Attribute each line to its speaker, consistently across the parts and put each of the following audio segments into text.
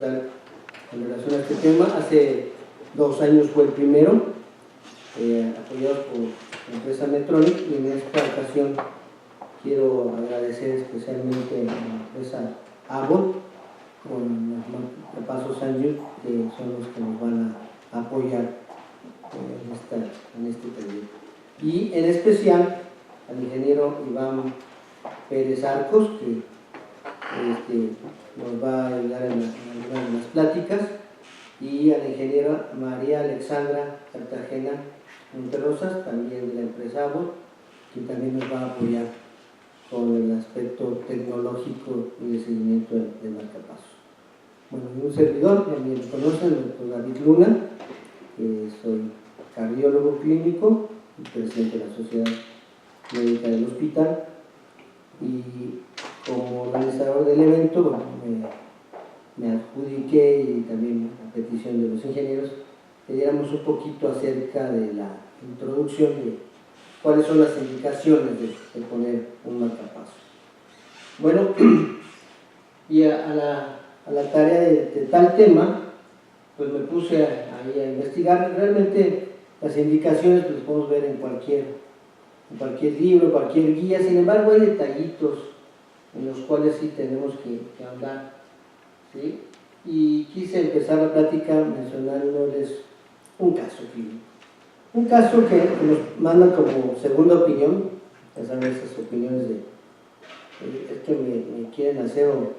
Speaker 1: En relación a este tema, hace 2 años fue el primero, apoyado por la empresa Medtronic, y en esta ocasión quiero agradecer especialmente a la empresa Abbott con los marcapasos Sanyu, que son los que nos van a apoyar en este periodo. Y en especial al ingeniero Iván Pérez Arcos, que nos va a ayudar en las pláticas, y a la ingeniera María Alexandra Cartagena Monterrosas, también de la empresa Abbott, que también nos va a apoyar con el aspecto tecnológico y de seguimiento de marcapasos. Bueno, un servidor, también me conocen, el doctor David Luna, que soy cardiólogo clínico y presidente de la Sociedad Médica del Hospital, y como organizador del evento, bueno, me adjudiqué, y también a petición de los ingenieros, que diéramos un poquito acerca de la introducción de cuáles son las indicaciones de poner un marcapaso. Bueno, y a la tarea de tal tema, pues me puse ahí a investigar. Realmente las indicaciones pues, las podemos ver en cualquier libro, cualquier guía. Sin embargo, hay detallitos en los cuales sí tenemos que ahondar, ¿sí? Y quise empezar la plática mencionándoles un caso clínico. Un caso que nos mandan como segunda opinión. Ya saben, esas opiniones de es que me quieren hacer, o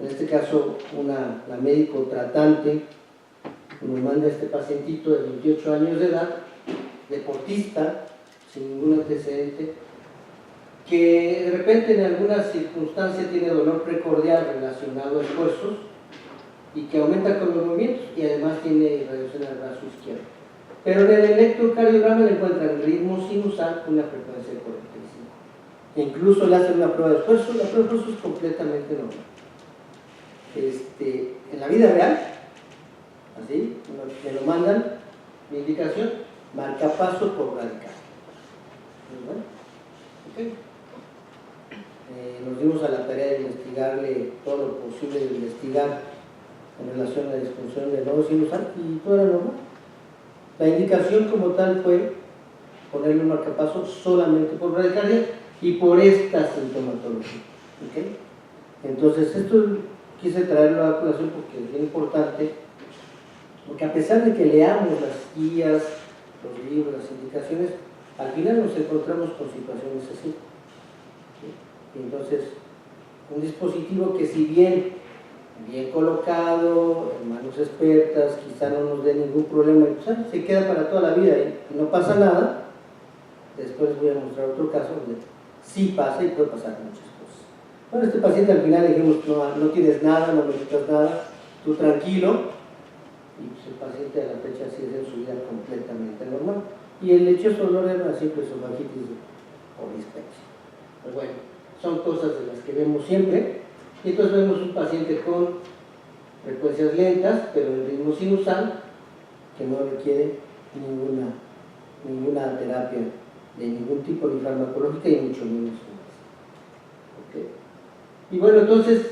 Speaker 1: en este caso la médico tratante nos manda este pacientito de 28 años de edad, deportista, sin ningún antecedente, que de repente en alguna circunstancia tiene dolor precordial relacionado a esfuerzos y que aumenta con los movimientos, y además tiene reducción al brazo izquierdo. Pero en el electrocardiograma le encuentran ritmo sinusal con una frecuencia de 45. E incluso le hacen una prueba de esfuerzo. La prueba de esfuerzo es completamente normal. En la vida real, así, me lo mandan, mi indicación, marcapaso por radical. Bueno, okay. Nos dimos a la tarea de investigarle todo lo posible de investigar en relación a la disfunción del nodo sinusal, y todo era normal. La indicación como tal fue ponerle un marcapaso solamente por bradicardia y por esta sintomatología. ¿Okay? Entonces, esto quise traerlo a colación porque es bien importante, porque a pesar de que leamos las guías, los libros, las indicaciones, al final nos encontramos con situaciones así. ¿Sí? Entonces, un dispositivo que si bien colocado, en manos expertas, quizá no nos dé ningún problema, pues, se queda para toda la vida y no pasa nada. Después voy a mostrar otro caso donde sí pasa y puede pasar muchas cosas. Bueno, este paciente al final le dijimos, no tienes nada, no necesitas nada, tú tranquilo, y pues el paciente a la fecha sigue en su vida completamente normal. Y el lechoso dolor era una simple esofagitis o dispepsia. Pues bueno, son cosas de las que vemos siempre. Y entonces vemos un paciente con frecuencias lentas, pero en ritmo sinusal, que no requiere ninguna terapia de ningún tipo, ni farmacológica, y mucho menos. ¿Okay? Y bueno, entonces,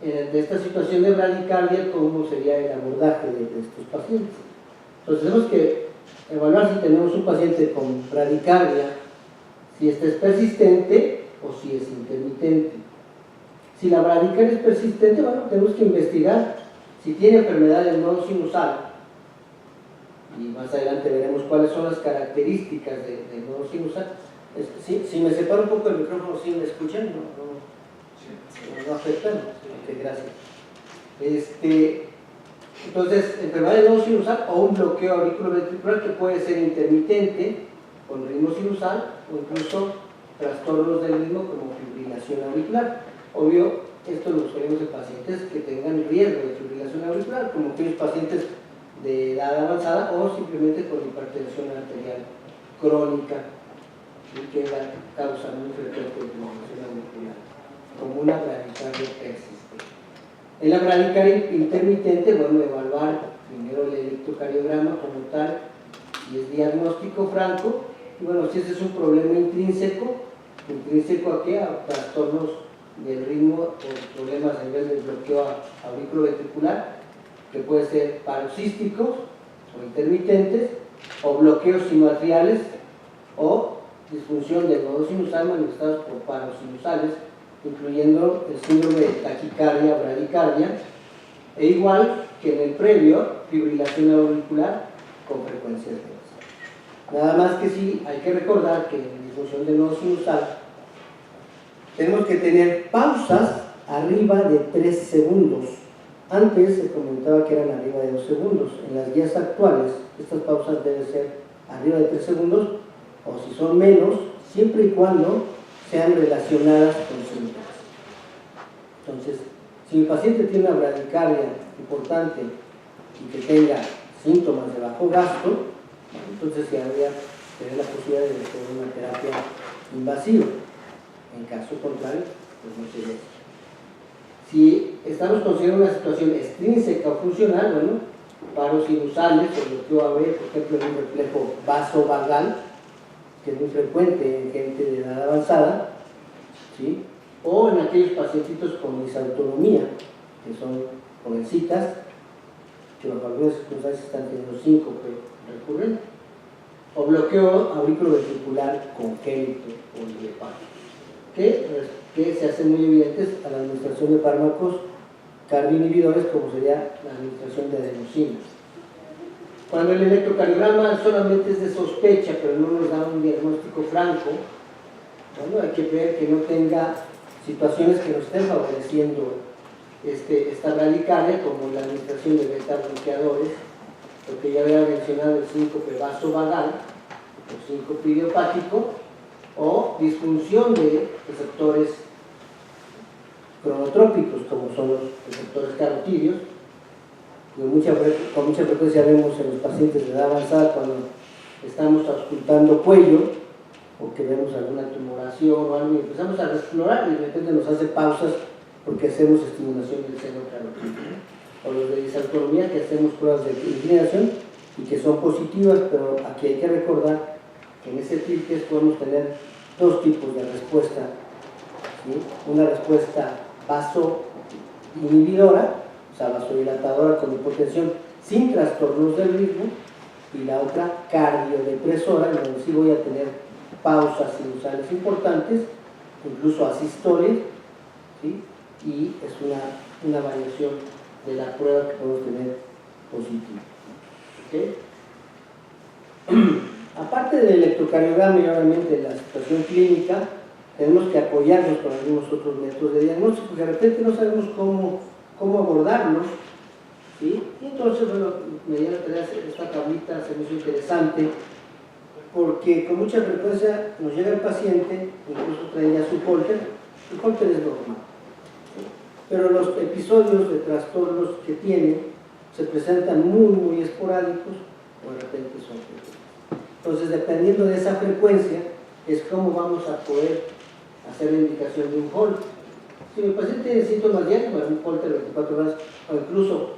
Speaker 1: de esta situación de bradicardia, ¿cómo sería el abordaje de estos pacientes? Entonces tenemos que evaluar si tenemos un paciente con bradicardia, si esta es persistente o si es intermitente. Si la bradicardia es persistente, bueno, tenemos que investigar si tiene enfermedad del nodo sinusal, y más adelante veremos cuáles son las características del nodo sinusal. Si me separo un poco el micrófono, ¿sí me escuchan? No afecta. Ok, gracias. Entonces, enfermedad del nodo sinusal o un bloqueo auriculoventricular que puede ser intermitente con ritmo sinusal, o incluso trastornos del ritmo como fibrilación auricular. Obvio, esto lo buscaremos en pacientes que tengan riesgo de fibrilación auricular, como aquellos pacientes de edad avanzada o simplemente con hipertensión arterial crónica, que es la causa muy frecuente de fibrilación auricular, como una bradicardia persistente. En la bradicardia intermitente, bueno, evaluar primero el electrocardiograma como tal, si es diagnóstico franco, y bueno, si ese es un problema intrínseco ¿a qué? A trastornos del ritmo o problemas a nivel del bloqueo auriculoventricular, que puede ser paroxísticos o intermitentes, o bloqueos sinuatriales, o disfunción del nodo sinusal manifestados por paros sinusales, incluyendo el síndrome de taquicardia o bradicardia, e igual que en el previo, fibrilación auricular con frecuencias bajas. Nada más que sí, hay que recordar que en disfunción del nodo sinusal tenemos que tener pausas arriba de 3 segundos. Antes se comentaba que eran arriba de 2 segundos. En las guías actuales, estas pausas deben ser arriba de 3 segundos, o si son menos, siempre y cuando sean relacionadas con síntomas. Entonces, si mi paciente tiene una bradicardia importante y que tenga síntomas de bajo gasto, entonces sí habría que tener la posibilidad de hacer una terapia invasiva. En caso contrario, pues no sería eso. Si estamos considerando una situación extrínseca o funcional, bueno, paros sinusales o bloqueo AB, por ejemplo, en un reflejo vasovagal, que es muy frecuente en gente de edad avanzada, ¿sí? O en aquellos pacientitos con disautonomía, que son jovencitas, que bajo algunas circunstancias están teniendo síncope recurrente, o bloqueo auriculoventricular congénito o idiopático, que se hacen muy evidentes a la administración de fármacos cardioinhibidores, como sería la administración de adenosina. Cuando el electrocardiograma solamente es de sospecha, pero no nos da un diagnóstico franco, bueno, hay que ver que no tenga situaciones que nos estén favoreciendo esta bradicardia, como la administración de beta-bloqueadores, porque ya había mencionado el síncope vasovagal, o síncope idiopático, o disfunción de receptores cronotrópicos, como son los receptores carotídeos, que con mucha frecuencia vemos en los pacientes de edad avanzada cuando estamos auscultando cuello, o que vemos alguna tumoración o algo, y empezamos a explorar y de repente nos hace pausas porque hacemos estimulación del seno carotídeo, o los de disautonomía, que hacemos pruebas de inclinación y que son positivas, pero aquí hay que recordar que en ese test podemos tener dos tipos de respuesta, ¿sí? Una respuesta vasoinhibidora, o sea, vasodilatadora con hipotensión sin trastornos del ritmo, y la otra cardiodepresora, en donde sí voy a tener pausas sinusales importantes, incluso asistoles, ¿sí? Y es una variación de la prueba que podemos tener positiva. ¿Okay? Aparte del electrocardiograma y obviamente de la situación clínica, tenemos que apoyarnos con algunos otros métodos de diagnóstico, porque de repente no sabemos cómo abordarlos, ¿sí? Y entonces, bueno, me dio la tarea de esta tablita, se me hizo interesante, porque con mucha frecuencia nos llega el paciente, incluso trae ya su Holter, el Holter es normal, ¿sí? Pero los episodios de trastornos que tiene se presentan muy esporádicos, o de repente son frecuentes. Entonces, dependiendo de esa frecuencia, es cómo vamos a poder hacer la indicación de un Holter. Si mi paciente tiene síntomas diarios, bueno, un Holter 24 horas, o incluso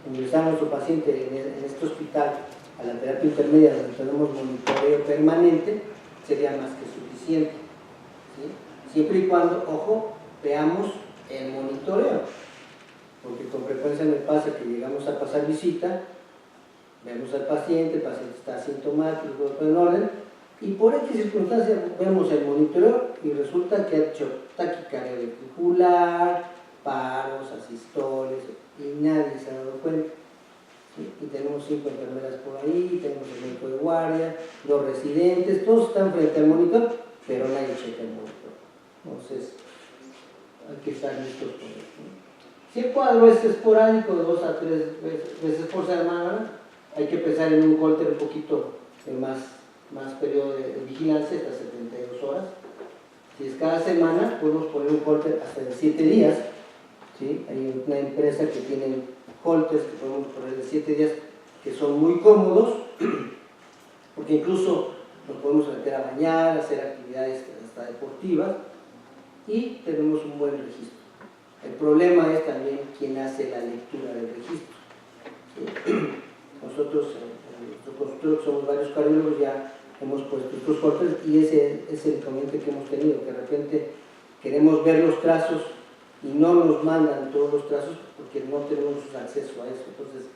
Speaker 1: ingresar a nuestro paciente en este hospital a la terapia intermedia, donde tenemos monitoreo permanente, sería más que suficiente, ¿sí? Siempre y cuando, ojo, veamos el monitoreo, porque con frecuencia me pasa que llegamos a pasar visita, vemos al paciente, el paciente está asintomático, todo en orden, y por X circunstancia vemos el monitoreo y resulta que ha hecho taquicardia ventricular, paros, asistoles, y nadie se ha dado cuenta, ¿sí? Y tenemos 5 enfermeras por ahí, tenemos el médico de guardia, los residentes, todos están frente al monitor, pero nadie checa el monitor. Entonces, hay que estar listos con eso, ¿no? Si el cuadro es esporádico, de 2 a 3 veces por semana, hay que pensar en un Holter un poquito de más periodo de vigilancia, hasta 72 horas. Si es cada semana, podemos poner un Holter hasta de 7 días, ¿sí? Hay una empresa que tiene Holters que podemos poner de 7 días, que son muy cómodos, porque incluso nos podemos meter a bañar, hacer actividades hasta deportivas, y tenemos un buen registro. El problema es también quién hace la lectura del registro, ¿sí? Nosotros, en nuestro consultorio, que somos varios cardiólogos, ya hemos puesto estos Holters, y ese es el inconveniente que hemos tenido, que de repente queremos ver los trazos y no nos mandan todos los trazos porque no tenemos acceso a eso. Entonces,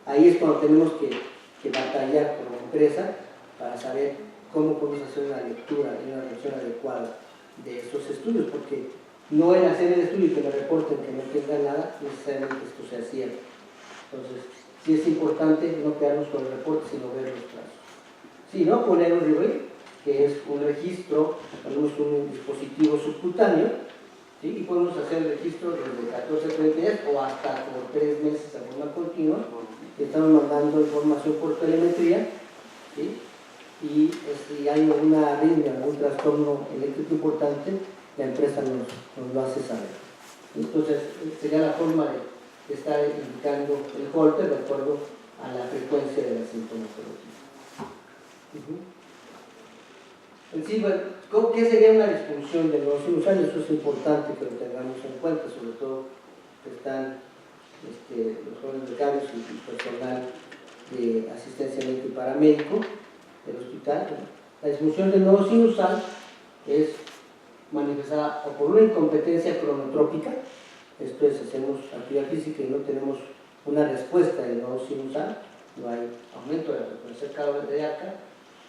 Speaker 1: ahí es cuando tenemos que batallar con la empresa para saber cómo podemos hacer una lectura y una revisión adecuada de esos estudios, porque no en hacer el estudio y que me reporten que no tenga nada, necesariamente esto sea cierto. Entonces, sí es importante no quedarnos con el reporte, sino ver los trazos. Si no, poner un RIBRI, que es un registro, ponemos un dispositivo subcutáneo, ¿sí? Y podemos hacer el registro desde 14 a 30 días o hasta por 3 meses a forma continua. Estamos mandando información por telemetría, ¿sí? Y si hay alguna arritmia, algún trastorno eléctrico importante, la empresa nos lo hace saber. Entonces, sería la forma de estar indicando el holter de acuerdo a la frecuencia de la sintomatología. En sí, bueno, ¿qué sería una disfunción del nodo sinusal? Eso es importante que lo tengamos en cuenta, sobre todo que están los jóvenes becarios y el personal de asistencia médica y paramédico del hospital. La disfunción del nodo sinusal es manifestada o por una incompetencia cronotrópica, esto es, hacemos actividad física y no tenemos una respuesta del nodo sinusal, no hay aumento de la frecuencia cardíaca,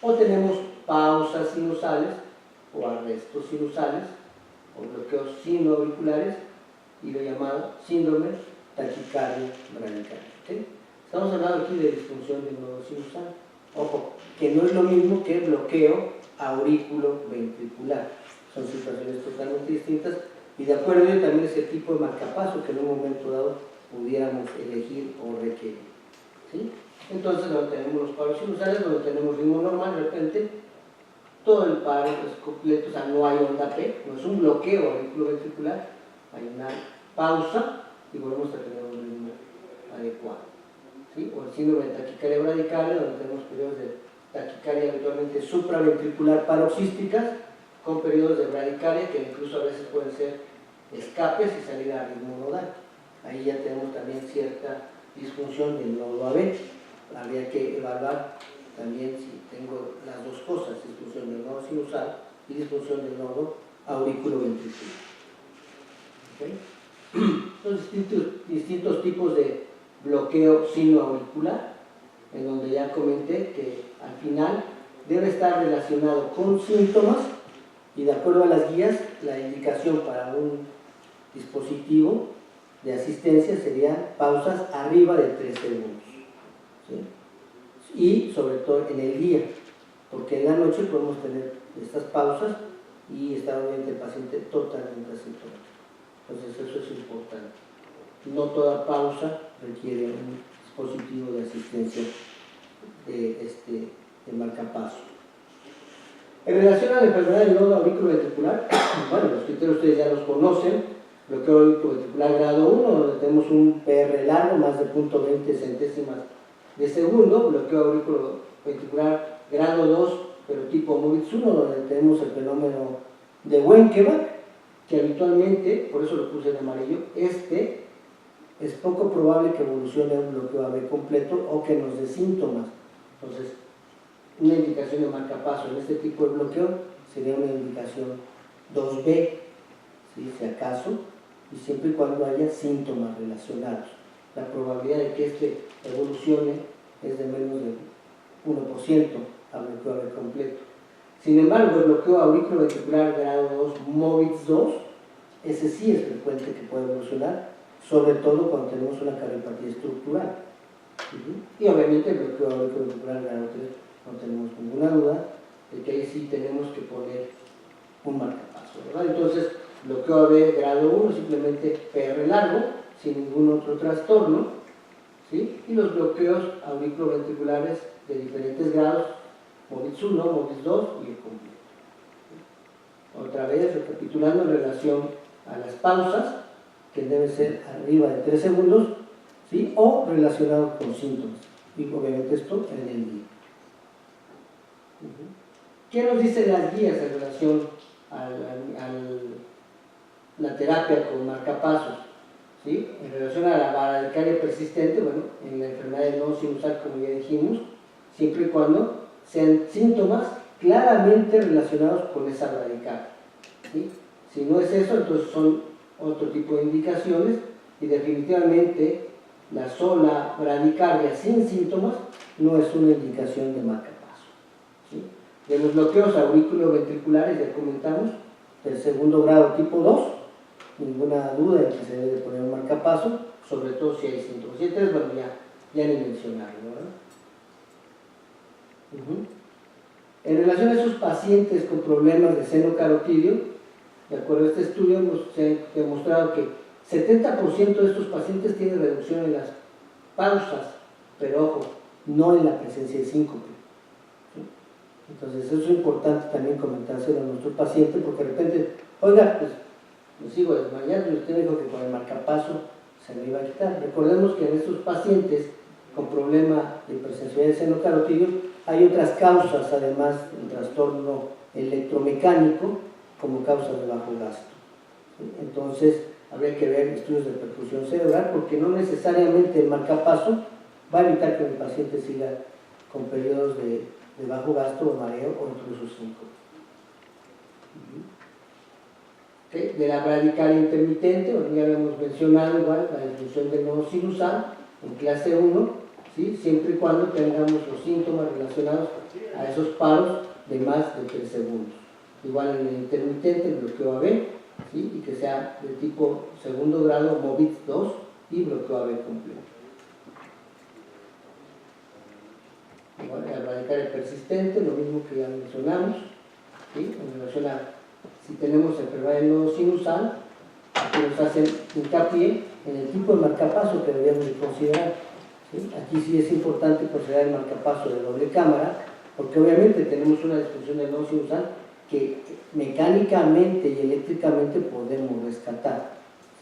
Speaker 1: o tenemos pausas sinusales o arrestos sinusales o bloqueos sinoauriculares y lo llamado síndrome taquicardia bradicardia. ¿Okay? Estamos hablando aquí de disfunción del nodo sinusal. Ojo, que no es lo mismo que bloqueo aurículo-ventricular. Son situaciones totalmente distintas y de acuerdo a ello también es el tipo de marcapaso que en un momento dado pudiéramos elegir o requerir. ¿Sí? Entonces, donde tenemos los paros sinusales, donde tenemos ritmo normal, de repente todo el paro es completo, o sea, no hay onda P, no es un bloqueo auriculoventricular, hay una pausa y volvemos a tener un ritmo adecuado. ¿Sí? O el síndrome de taquicardia bradicardia, donde tenemos periodos de taquicardia habitualmente supraventricular paroxísticas, con periodos de bradicardia que incluso a veces pueden ser escapes y salir a ritmo nodal. Ahí ya tenemos también cierta disfunción del nodo AB. Habría que evaluar también si tengo las dos cosas, disfunción del nodo sinusal y disfunción del nodo auriculoventricular. ¿Okay? Entonces, distintos tipos de bloqueo sinoauricular, en donde ya comenté que al final debe estar relacionado con síntomas y de acuerdo a las guías, la indicación para un dispositivo de asistencia serían pausas arriba de 3 segundos. ¿Sí? Y sobre todo en el día, porque en la noche podemos tener estas pausas y estar obviamente el paciente totalmente asintomático. Entonces eso es importante. No toda pausa requiere un dispositivo de asistencia de marcapaso. En relación a la enfermedad del nodo auriculoventricular, bueno, los criterios ustedes ya los conocen, bloqueo auriculoventricular grado 1, donde tenemos un PR largo, más de 0.20 centésimas de segundo, bloqueo auriculoventricular grado 2, pero tipo MOVITS 1, donde tenemos el fenómeno de Wenckebach, que habitualmente, por eso lo puse en amarillo, es poco probable que evolucione a un bloqueo AB completo o que nos dé síntomas. Entonces, una indicación de marcapaso en este tipo de bloqueo sería una indicación 2B, ¿sí? Si acaso, y siempre y cuando haya síntomas relacionados. La probabilidad de que evolucione es de menos del 1% a bloqueo AB completo. Sin embargo, el bloqueo auriculoventricular grado 2, MOVITS 2, ese sí es frecuente que puede evolucionar, sobre todo cuando tenemos una cardiopatía estructural. Y obviamente el bloqueo auriculoventricular grado 3, no tenemos ninguna duda de que ahí sí tenemos que poner un marcapaso, ¿verdad? Entonces, bloqueo AB grado 1, simplemente PR largo, sin ningún otro trastorno, ¿sí? Y los bloqueos auriculoventriculares de diferentes grados, MOVITS 1, MOVITS 2 y el completo. Otra vez, recapitulando en relación a las pausas, que deben ser arriba de 3 segundos, ¿sí? O relacionados con síntomas. Y obviamente esto en el día. ¿Qué nos dicen las guías en relación a la terapia con marcapasos? ¿Sí? En relación a la bradicardia persistente, bueno, en la enfermedad del nodo sinusal, como ya dijimos, siempre y cuando sean síntomas claramente relacionados con esa bradicardia. ¿Sí? Si no es eso, entonces son otro tipo de indicaciones, y definitivamente la sola bradicardia sin síntomas no es una indicación de marcapaso, ¿sí? De los bloqueos auriculoventriculares ya comentamos, del segundo grado tipo 2, ninguna duda en que se debe poner un marcapaso, sobre todo si hay síntomas. Si hay 3, bueno, ya ni mencionarlo, ¿verdad? En relación a esos pacientes con problemas de seno carotidio, de acuerdo a este estudio, hemos demostrado que 70% de estos pacientes tienen reducción en las pausas, pero ojo, no en la presencia de síncope. ¿Sí? Entonces, eso es importante también comentárselo a nuestro paciente, porque de repente, oiga, pues me sigo desmayando y usted me dijo que con el marcapaso se me iba a quitar. Recordemos que en estos pacientes con problema de hipersensibilidad de seno carotidio hay otras causas, además del trastorno electromecánico, como causas de bajo gasto. ¿Sí? Entonces, habría que ver estudios de perfusión cerebral, porque no necesariamente el marcapaso va a evitar que el paciente siga con periodos de bajo gasto o mareo o incluso síncope. ¿Okay? De la bradicardia intermitente, bueno, ya lo hemos mencionado igual, la disfunción del nodo sinusal en clase 1, ¿sí? Siempre y cuando tengamos los síntomas relacionados a esos paros de más de 3 segundos. Igual en el intermitente, el bloqueo AB, ¿sí? Y que sea de tipo segundo grado, MOVIT 2 y bloqueo AB completo. Igual la bradicardia persistente, lo mismo que ya mencionamos, ¿sí? En relación a si tenemos enfermedad del nodo sinusal, que nos hacen hincapié en el tipo de marcapaso que debemos de considerar. ¿Sí? Aquí sí es importante considerar el marcapaso de doble cámara, porque obviamente tenemos una disfunción del nodo sinusal que mecánicamente y eléctricamente podemos rescatar.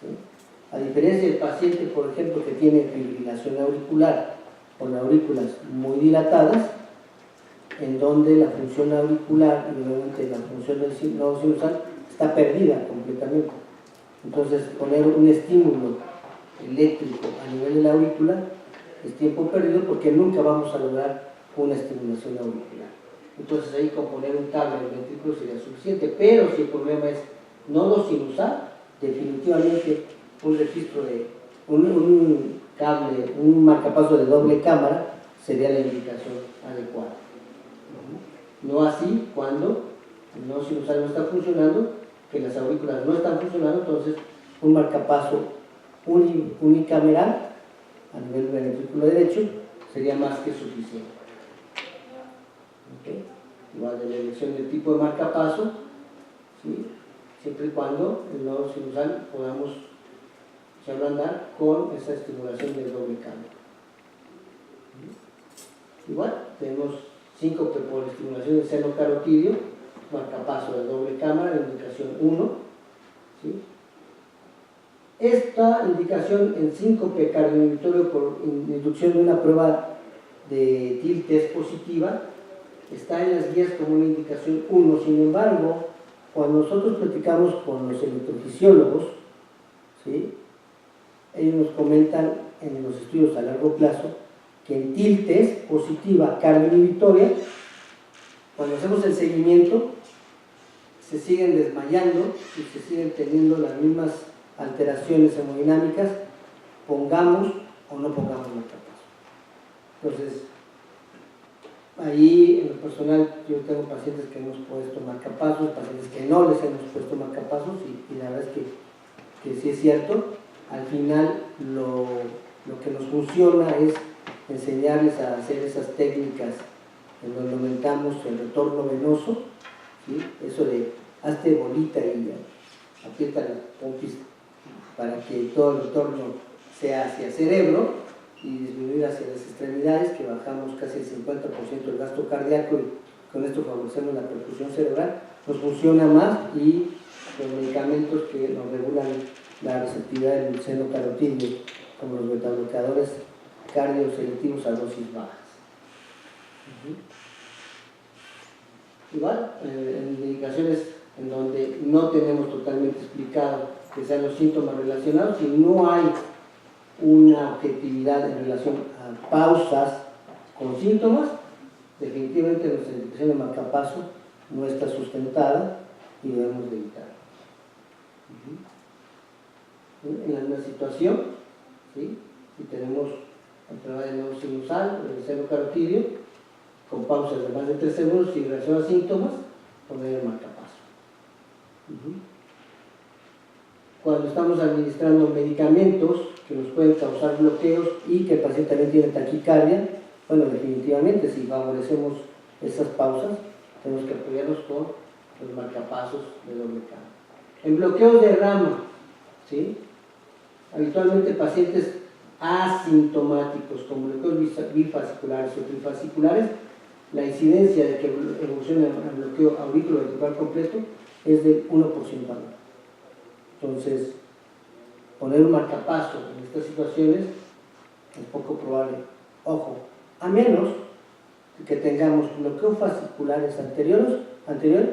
Speaker 1: ¿Sí? A diferencia del paciente, por ejemplo, que tiene fibrilación auricular con aurículas muy dilatadas, en donde la función auricular y obviamente la función del nodo sinusal está perdida completamente. Entonces, poner un estímulo eléctrico a nivel de la aurícula es tiempo perdido, porque nunca vamos a lograr una estimulación auricular. Entonces, ahí con poner un cable al ventrículo sería suficiente, pero si el problema es nodo sinusal, definitivamente un registro de un cable, un marcapaso de doble cámara sería la indicación adecuada. No así cuando el nodo sinusal no está funcionando, que las aurículas no están funcionando, entonces un marcapaso unicameral a nivel del ventrículo derecho sería más que suficiente. ¿Okay? Igual de la elección del tipo de marcapaso, ¿sí? Siempre y cuando el nodo sinusal podamos echarlo a andar con esa estimulación del doble cámara. Igual tenemos síncope por estimulación del seno carotidio, marcapaso de doble cámara, indicación 1. ¿Sí? Esta indicación en síncope cardioinhibitorio por inducción de una prueba de TIL-test positiva está en las guías como una indicación 1. Sin embargo, cuando nosotros platicamos con los electrofisiólogos, ¿sí? Ellos nos comentan en los estudios a largo plazo que en TIL-test positiva cardioinhibitoria, cuando hacemos el seguimiento, se siguen desmayando y se siguen teniendo las mismas alteraciones hemodinámicas, pongamos o no pongamos marcapaso. Entonces, ahí en lo personal yo tengo pacientes que hemos puesto marcapasos, pacientes que no les hemos puesto marcapasos, y la verdad es que sí es cierto. Al final lo que nos funciona es enseñarles a hacer esas técnicas en donde aumentamos el retorno venoso, ¿sí? Eso de hazte bolita y aprieta la pompis para que todo el retorno sea hacia cerebro y disminuir hacia las extremidades, que bajamos casi el 50% del gasto cardíaco y con esto favorecemos la perfusión cerebral. Nos funciona más, y los medicamentos que nos regulan la receptividad del seno carotidio, como los betabloqueadores cardioselectivos a dosis bajas. Igual, en indicaciones en donde no tenemos totalmente explicado que sean los síntomas relacionados, y no hay una objetividad en relación a pausas con síntomas, definitivamente nuestra indicación de marcapaso no está sustentada y debemos de evitarlo. En la misma situación, ¿sí? Si tenemos enfermedad de nodo sinusal, el seno carotidio, con pausas de más de 3 segundos y relación a síntomas, poner el marcapaso. Cuando estamos administrando medicamentos que nos pueden causar bloqueos y que el paciente también tiene taquicardia, bueno, definitivamente si favorecemos esas pausas, tenemos que apoyarnos con los marcapasos de doble cámara. En bloqueos de rama, ¿sí? Habitualmente pacientes asintomáticos con bloqueos bifasciculares o trifasciculares, la incidencia de que evolucione al bloqueo auriculoventricular completo es del 1% anual. Entonces, poner un marcapaso en estas situaciones es poco probable. Ojo, a menos que tengamos bloqueos fasciculares anteriores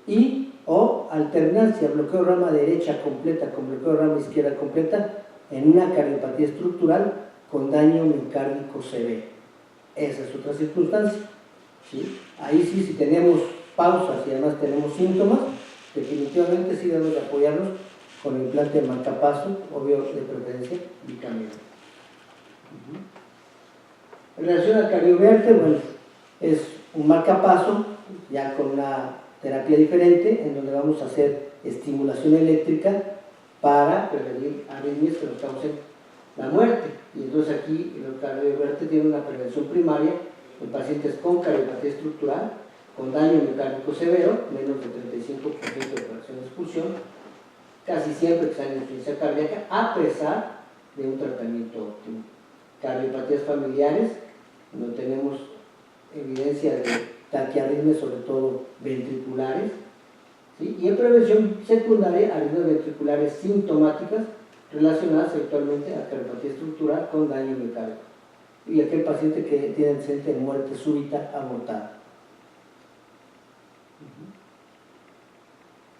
Speaker 1: y o alternancia bloqueo rama derecha completa con bloqueo rama izquierda completa en una cardiopatía estructural con daño miocárdico severo. Esa es otra circunstancia, ¿sí? Ahí sí, si tenemos pausas y además tenemos síntomas, definitivamente sí debemos de apoyarnos con el implante de marcapaso, obvio de preferencia bicameral. En relación al cardioverte, bueno, es un marcapaso ya con una terapia diferente en donde vamos a hacer estimulación eléctrica para prevenir arritmias que nos causen la muerte. Y entonces aquí el cardioverte tiene una prevención primaria en pacientes con cardiopatía estructural, con daño miocárdico severo, menos de 35% de fracción de expulsión, casi siempre que sea en insuficiencia cardíaca, a pesar de un tratamiento óptimo. Cardiopatías familiares, donde tenemos evidencia de taquiarritmias, sobre todo ventriculares, ¿sí? Y en prevención secundaria, arritmias ventriculares sintomáticas relacionadas habitualmente a cardiopatía estructural con daño miocárdico y aquel paciente que tiene antecedente de muerte súbita abortada.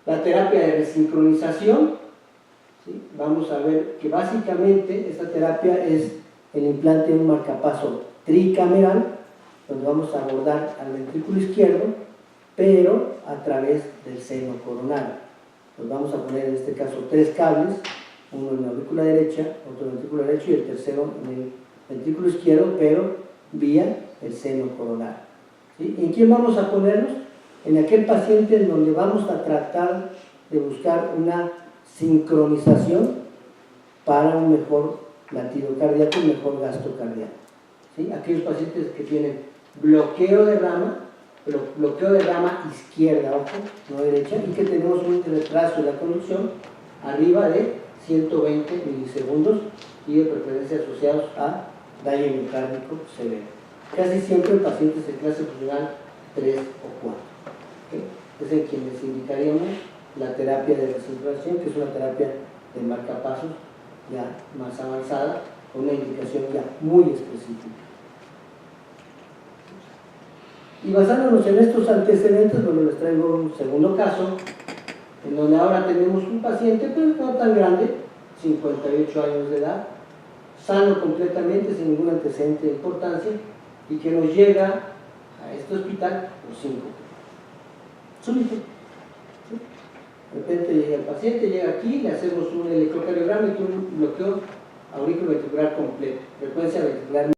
Speaker 1: La terapia de resincronización, ¿sí? Vamos a ver que básicamente esta terapia es el implante de un marcapaso tricameral, donde vamos a abordar al ventrículo izquierdo, pero a través del seno coronario. Nos vamos a poner en este caso 3 cables, uno en la aurícula derecha, otro en el ventrículo derecho y el tercero en el ventrículo izquierdo, pero vía el seno coronario. ¿Sí? ¿En quién vamos a ponerlos? En aquel paciente en donde vamos a tratar de buscar una sincronización para un mejor latido cardíaco y mejor gasto cardíaco. ¿Sí? Aquellos pacientes que tienen bloqueo de rama izquierda, ojo, no derecha, y que tenemos un retraso de la conducción arriba de 120 milisegundos y de preferencia asociados a daño miocárdico severo. Casi siempre en pacientes de clase funcional 3 o 4. ¿Okay? Es en quienes indicaríamos la terapia de resincronización, que es una terapia de marcapasos ya más avanzada, con una indicación ya muy específica. Y basándonos en estos antecedentes, bueno, les traigo un segundo caso, en donde ahora tenemos un paciente, pero no tan grande, 58 años de edad, sano completamente, sin ningún antecedente de importancia, y que nos llega a este hospital por 5. Súbito. ¿Sí? De repente llega el paciente, llega aquí, le hacemos un electrocardiograma y un bloqueo auriculoventricular completo, frecuencia ventricular